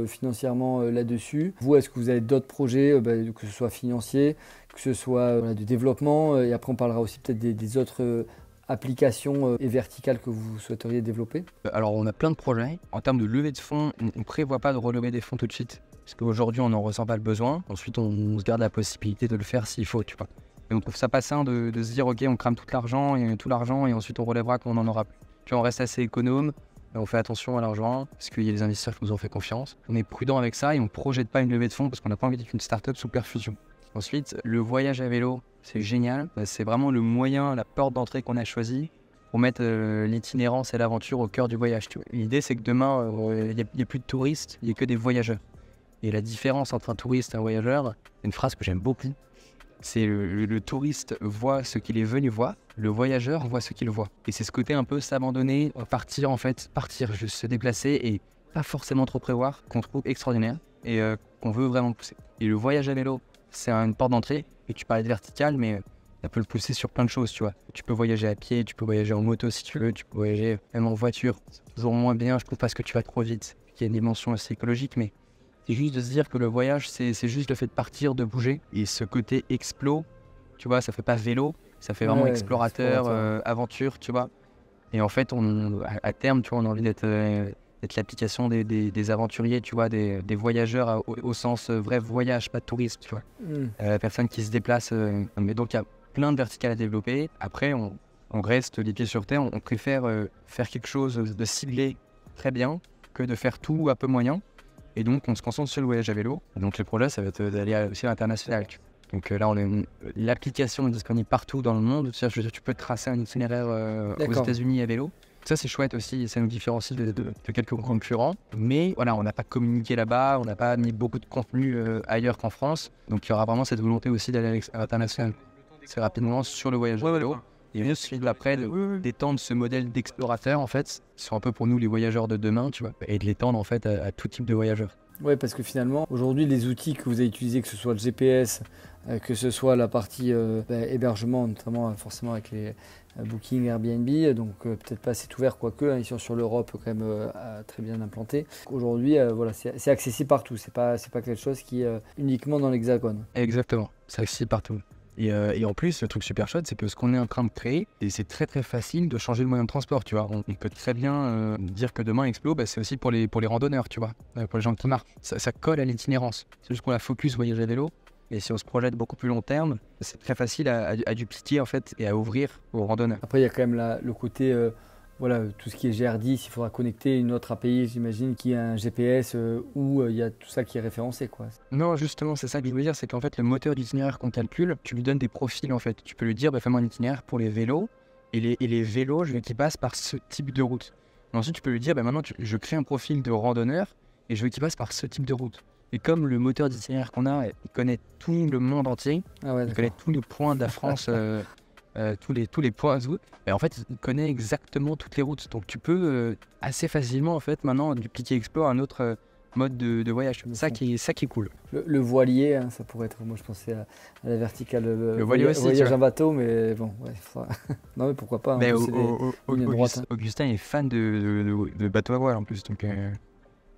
financièrement là-dessus. Vous, est-ce que vous avez d'autres projets, que ce soit financiers, que ce soit de développement, et après on parlera aussi peut-être des autres applications et verticales que vous souhaiteriez développer? Alors, on a plein de projets. En termes de levée de fonds, on ne prévoit pas de relever des fonds tout de suite. Parce qu'aujourd'hui, on n'en ressent pas le besoin. Ensuite, on se garde la possibilité de le faire s'il faut, tu vois. Et on trouve ça pas sain de se dire, ok, on crame tout l'argent et ensuite on relèvera quand on en aura plus. Tu vois, on reste assez économe, on fait attention à l'argent parce qu'il y a des investisseurs qui nous ont fait confiance. On est prudent avec ça et on ne projette pas une levée de fonds parce qu'on n'a pas envie qu'une startup sous perfusion. Ensuite, le voyage à vélo, c'est génial. C'est vraiment le moyen, la porte d'entrée qu'on a choisi pour mettre l'itinérance et l'aventure au cœur du voyage. L'idée, c'est que demain, il n'y a plus de touristes, il n'y a que des voyageurs. Et la différence entre un touriste et un voyageur, c'est une phrase que j'aime beaucoup. C'est le touriste voit ce qu'il est venu voir, le voyageur voit ce qu'il voit. Et c'est ce côté un peu s'abandonner, partir, juste se déplacer et pas forcément trop prévoir, qu'on trouve extraordinaire et qu'on veut vraiment pousser. Et le voyage à vélo, c'est une porte d'entrée. Et tu parlais de vertical, mais ça peut le pousser sur plein de choses, tu vois. Tu peux voyager à pied, tu peux voyager en moto si tu veux, tu peux voyager même en voiture. C'est toujours moins bien, je trouve, parce que tu vas trop vite. Il y a une dimension assez écologique, mais c'est juste de se dire que le voyage, c'est juste le fait de partir, de bouger. Et ce côté explo, tu vois, ça fait pas vélo, ça fait vraiment explorateur, aventure, tu vois. Et en fait, à terme, tu vois, on a envie d'être l'application des aventuriers, tu vois, des voyageurs au sens vrai voyage, pas de tourisme, tu vois. La personne qui se déplace. Mais donc, il y a plein de verticales à développer. Après, on reste les pieds sur terre. On préfère faire quelque chose de ciblé très bien que de faire tout un peu moyen. Et donc, on se concentre sur le voyage à vélo. Donc, le projet, ça va être d'aller aussi à l'international. Donc là, l'application est disponible partout dans le monde. C'est-à-dire, tu peux tracer un itinéraire aux États-Unis à vélo. Ça, c'est chouette aussi. Ça nous différencie de quelques concurrents. Mais voilà, on n'a pas communiqué là-bas. On n'a pas mis beaucoup de contenu ailleurs qu'en France. Donc, il y aura vraiment cette volonté aussi d'aller à l'international. C'est rapidement sur le voyage à vélo. Et ensuite, après, d'étendre ce modèle d'explorateur, en fait, c'est un peu pour nous les voyageurs de demain, tu vois, et de l'étendre en fait à tout type de voyageurs. Oui, parce que finalement, aujourd'hui, les outils que vous avez utilisés, que ce soit le GPS, que ce soit la partie hébergement, notamment forcément avec les Booking, Airbnb, donc peut-être pas assez ouvert, quoique, ils sont sur l'Europe quand même très bien implantés. Aujourd'hui, voilà, c'est accessible partout, c'est pas quelque chose qui est uniquement dans l'Hexagone. Exactement, c'est accessible partout. Et en plus, le truc super chouette, c'est que ce qu'on est en train de créer, et c'est très très facile de changer de moyen de transport, tu vois. On peut très bien dire que demain, Explo, c'est aussi pour les randonneurs, tu vois, pour les gens qui marchent. Ça colle à l'itinérance. C'est juste qu'on a focus voyage à vélo, et si on se projette beaucoup plus long terme, c'est très facile à dupliquer en fait, et à ouvrir aux randonneurs. Après, il y a quand même le côté... Voilà, tout ce qui est GR10, il faudra connecter une autre API, j'imagine, qui a un GPS où il y a tout ça qui est référencé, quoi. Non, justement, c'est ça que je veux dire, c'est qu'en fait, le moteur d'itinéraire qu'on calcule, tu lui donnes des profils, en fait. Tu peux lui dire, fais-moi un itinéraire pour les vélos, et les vélos, je veux qu'ils passent par ce type de route. Et ensuite, tu peux lui dire, maintenant, je crée un profil de randonneur, et je veux qu'il passe par ce type de route. Et comme le moteur d'itinéraire qu'on a, il connaît tout le monde entier, il connaît tous les points de la France... tous les points et en fait il connaît exactement toutes les routes, donc tu peux assez facilement en fait maintenant dupliquer Explo à un autre mode de voyage. Ça qui est cool. Le voilier, hein, ça pourrait être, moi je pensais à la verticale, le voilier aussi, voyage en bateau, mais bon, non mais pourquoi pas, mais Augustin est fan de bateau à voile en plus, donc il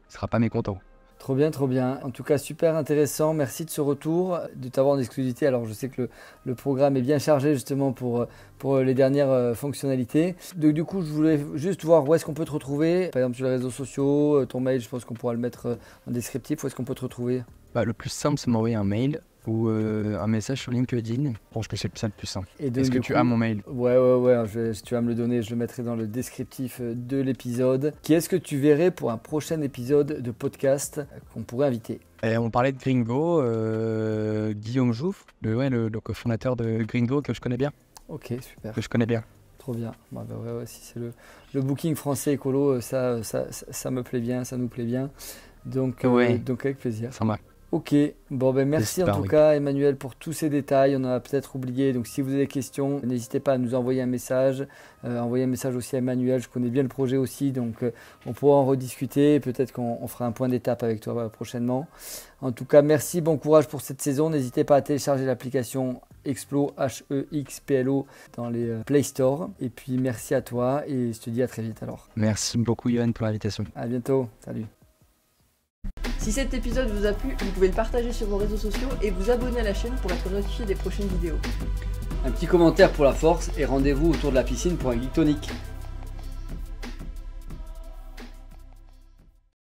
sera pas mécontent. Trop bien, trop bien. En tout cas, super intéressant. Merci de ce retour, de t'avoir en exclusivité. Alors, je sais que le programme est bien chargé justement pour les dernières fonctionnalités. Du coup, je voulais juste voir où est-ce qu'on peut te retrouver. Par exemple, sur les réseaux sociaux, ton mail, je pense qu'on pourra le mettre en descriptif. Où est-ce qu'on peut te retrouver? Le plus simple, c'est m'envoyer un mail ou un message sur LinkedIn. Bon, je pense que c'est ça le plus simple. Est-ce que tu as mon mail? Ouais. Si tu vas me le donner, je le mettrai dans le descriptif de l'épisode. Qui est-ce que tu verrais pour un prochain épisode de podcast qu'on pourrait inviter? On parlait de Gringo, Guillaume Jouffre, le cofondateur de Gringo que je connais bien. Ok, super. Que je connais bien. Trop bien. Si c'est le booking français écolo, ça me plaît bien, ça nous plaît bien. Donc avec plaisir. Ça marche. Ok, bon ben merci en J'espère, tout oui. cas Emmanuel pour tous ces détails, on en a peut-être oublié, donc si vous avez des questions, n'hésitez pas à nous envoyer un message, envoyer un message aussi à Emmanuel, je connais bien le projet aussi, donc on pourra en rediscuter, peut-être qu'on fera un point d'étape avec toi prochainement. En tout cas merci, bon courage pour cette saison, n'hésitez pas à télécharger l'application Explo, H-E-X-P-L-O dans les Play Store, et puis merci à toi et je te dis à très vite alors. Merci beaucoup Yoann pour l'invitation. À bientôt, salut. Si cet épisode vous a plu, vous pouvez le partager sur vos réseaux sociaux et vous abonner à la chaîne pour être notifié des prochaines vidéos. Un petit commentaire pour la force et rendez-vous autour de la piscine pour un geek tonic.